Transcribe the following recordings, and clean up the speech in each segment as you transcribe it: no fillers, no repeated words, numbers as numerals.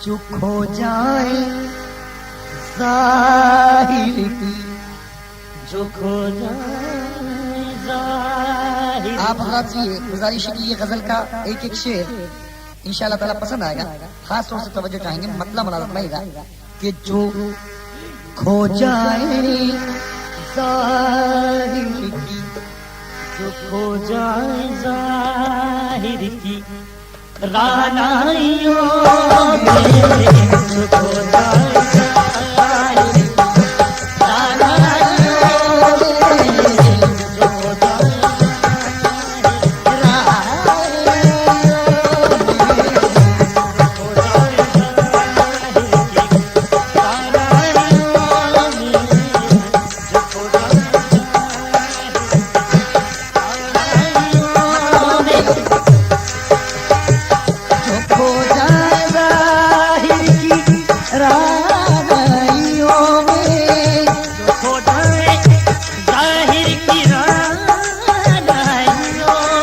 चुप हो जाए जाहिर की, चुप हो जाए जाहिर। आप हजरात से गुजारिश की ये गजल का एक एक शेर इंशाल्लाह ताला पसंद आएगा। खास तौर से तवज्जो चाहेंगे, मतलब मुलाज़ा फरमाइएगा कि जो खो जाए जाहिर की, जो खो जाए जाहिर की रानाइयों में, जो खो जाए जाहिर की रानाइयों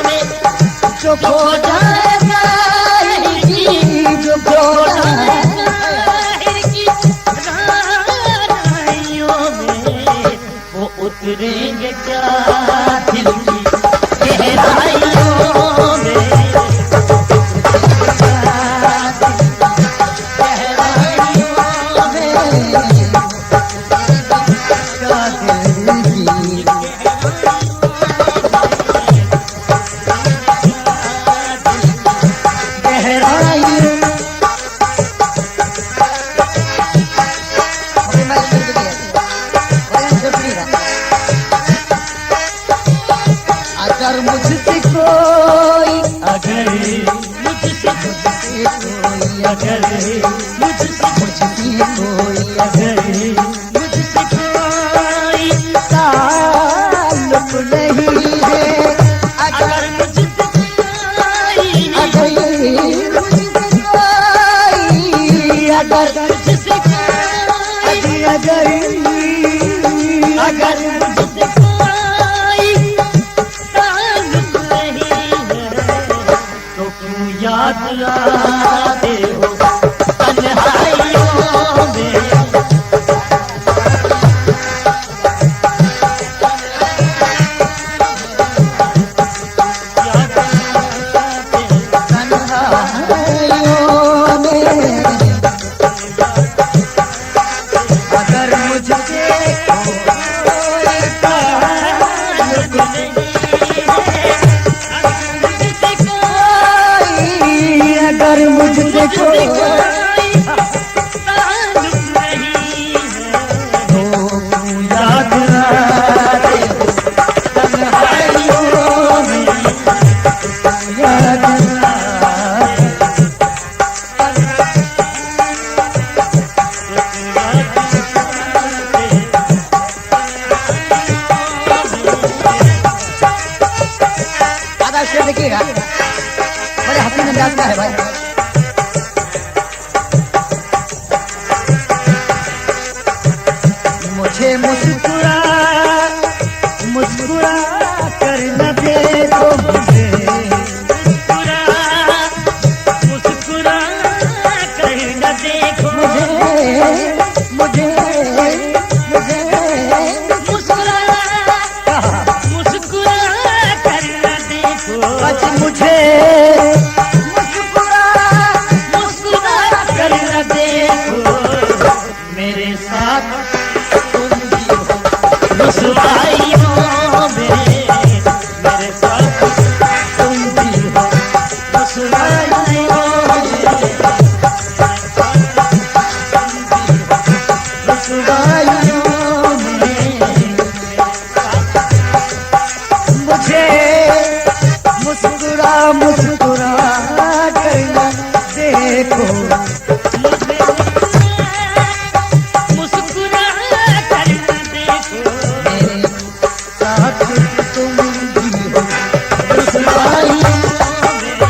में, जो खो जाए उतरेंगे क्या दिल की गहराइयों में, अगर मुझसे कोई, अगर मुझसे कोई, अगर मुझसे कोई, अगर मुझसे कोई ताल्लुक नहीं है, अगर मुझसे कोई, अगर मुझसे कोई, अगर मुझसे कोई, अगर अगर मुझसे कोई ताल्लुक नहीं है, तो क्यों याद आते हो तन्हाइयों में, याद आते तन्हाइयों में। अगर मुझसे कोई ताल्लुक कोई, अगर मुझसे कोई ताल्लुक नहीं है, तो याद आते हो तन्हाइयों में, याद आते आधा शेर देखिएगा, बड़े हसीन अंदाज का है भाई। मुझे मुस्कुरा मुस्कुरा कर न देखो मुझे, मुस्कुरा मुस्कुरा कर न देखो मुझे मुझे मुझे मुस्कुरा मुस्कुरा कर न देखो, बस मुझे मुस्कुरा मुस्कुरा कर न देखो, मेरे साथ तुम भी हो रुसवाइयों में, मेरे साथ तुम भी हो रुसवाइयों में, रुसवाइयों में। मुझे मुस्कुरा मुस्कुरा कर न देखो, मुस्कुरा कर न देखो, मेरे साथ तुम भी हो रुसवाइयों में।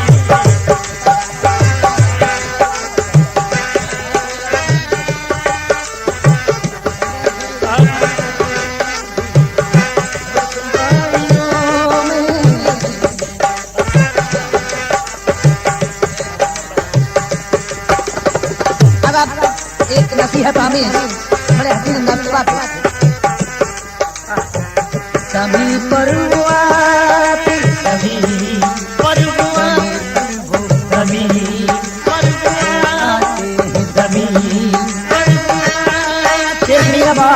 अब एक नसीहत आमीर बड़े हसीन अंदाज की बात है। समी पर वो आते सभी परवा सभी परवा सभी परवा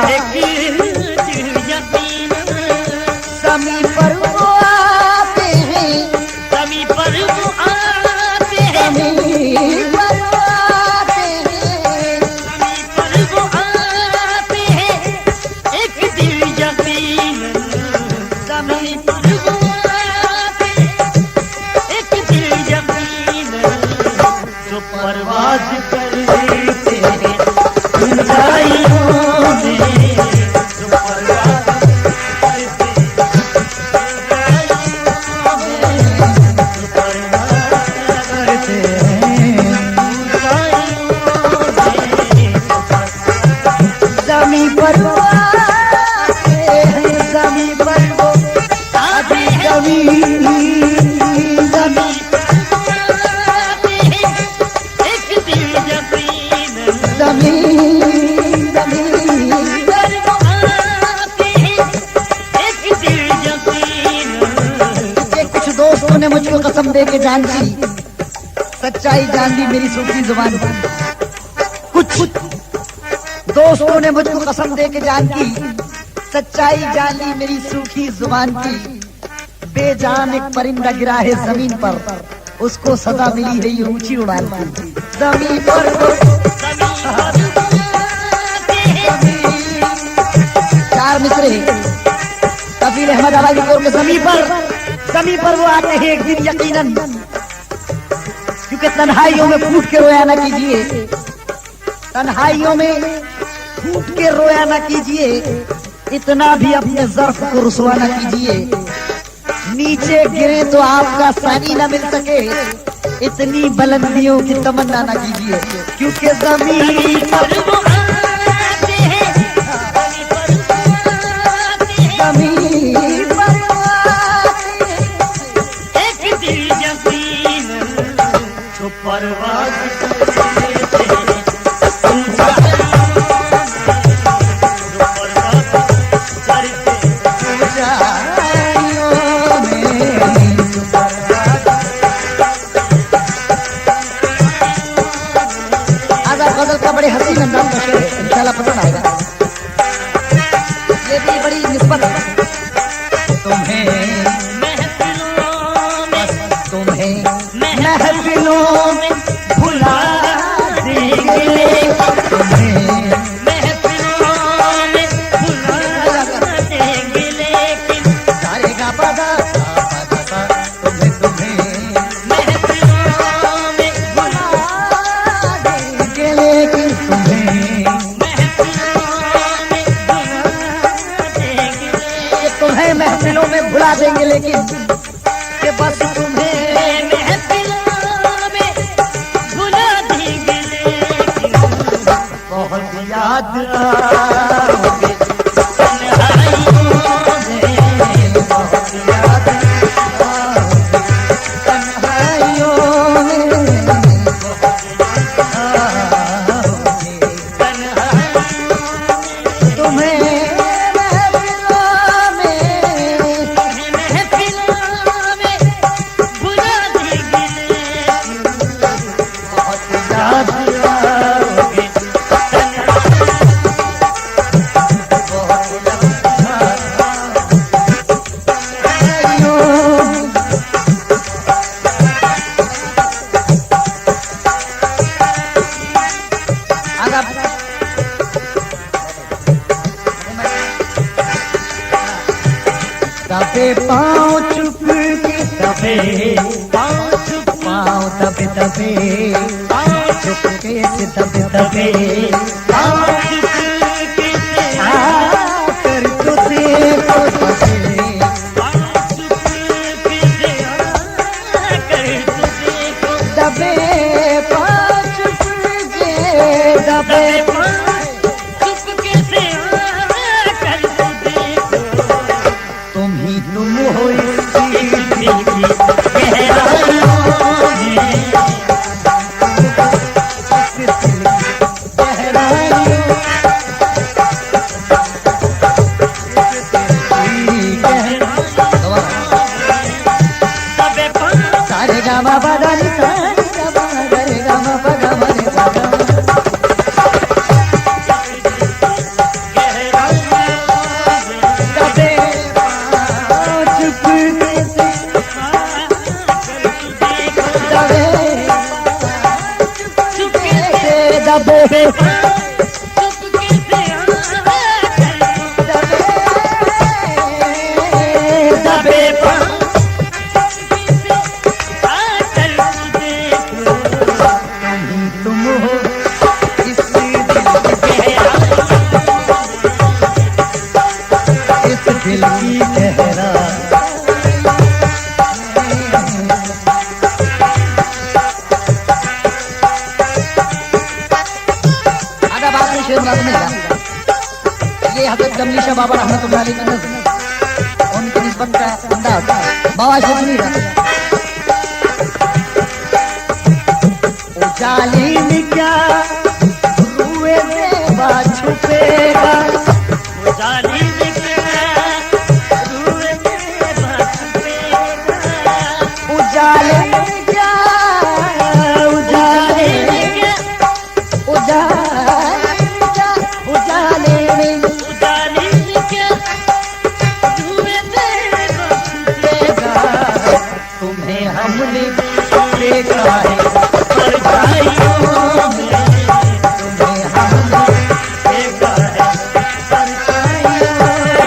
समी पर वो आते हैं सभी परवा आते हैं समी पर वो आते हैं सभी परवा आते हैं एक दिल यकीन सभी परवा आते हैं एक दिल यकीन जो परवाज करते हैं ऊंचाइयों में जो परवाज समी पर वो आते हैं समी पर वो आते हैं समी समी समी समी कि कुछ दोस्तों ने मुझको कसम दे के जान दी सच्चाई जान दी मेरी सूखी जुबान पर। कुछ दोस्तों ने मुझको कसम दे के जान की सच्चाई जान ली मेरी सूखी जुबान की। बेजान एक परिंदा गिरा है जमीन पर उसको सजा मिली है ये ऊंची उड़ान की। जमीन पर चार मिसरे कबीर अहमद आवाज़ी कोर के जमीन पर वो आते हैं एक दिन यकीनन। क्योंकि तन्हाइयों में फूट के रोया ना कीजिए तन्हाइयों में फूट के रोया ना कीजिए इतना भी अपने ज़र्फ को रुसवा ना कीजिए। नीचे गिरे तो आपका सानी ना मिल सके इतनी बुलंदियों की तमन्ना ना कीजिए। क्योंकि जमीन पर जमीन पर एक दिल यकीन जो परवाज करते हैं गजल का बड़े हसीन अंदाज का शेर है इंशाल्लाह पसंद आएगा। ये भी बड़ी निस्बत तुम्हें महफिलों में भुला देंगे तुम्हें महफिलों में भुला देंगे लेकिन सारेगा पदा तुम्हें तुम्हें महफिलों में भुला देंगे लेकिन तुम्हें तुम्हें महफिलों में भुला देंगे लेकिन कि बस तुम्हें बहुत याद आओगे तन्हाइयों में बहुत याद आओगे तन्हाइयों में तुम्हें दबे पाँव चुप के दबे पाँव दबे दबे चुप के से दबे दबे आकर तो देखो दबे पाँव चुप के दबे तुम ही तुम हो दबे चुपके से आकर दबे तुम हो इस दिल की गहरा आधा बात नहीं शेर मुराद में लगा। ये हजरत कमलीशा बाबा रहमतुल्लाह अलैह की नज़्म, उनकी निस्बत का अंदाज बाबा शेर नहीं रहा। उजाली में क्या रुए देवा छुपेगा, जाली में क्या रूए में बसपेगा उजाले में क्या उजाले में क्या उजाले में उजाली में क्या रूए में बसपेगा तुम्हें हमने देखा है परछाइयों में तुम्हें हमने देखा है परछाइयों में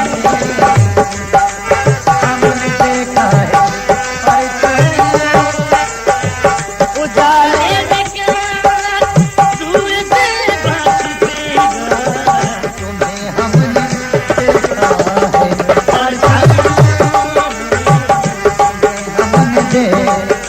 हमने देखा है उजाले में क्या रूए में बसपेगा तुम्हें हमने देखा है परछाइयों में हमने देखा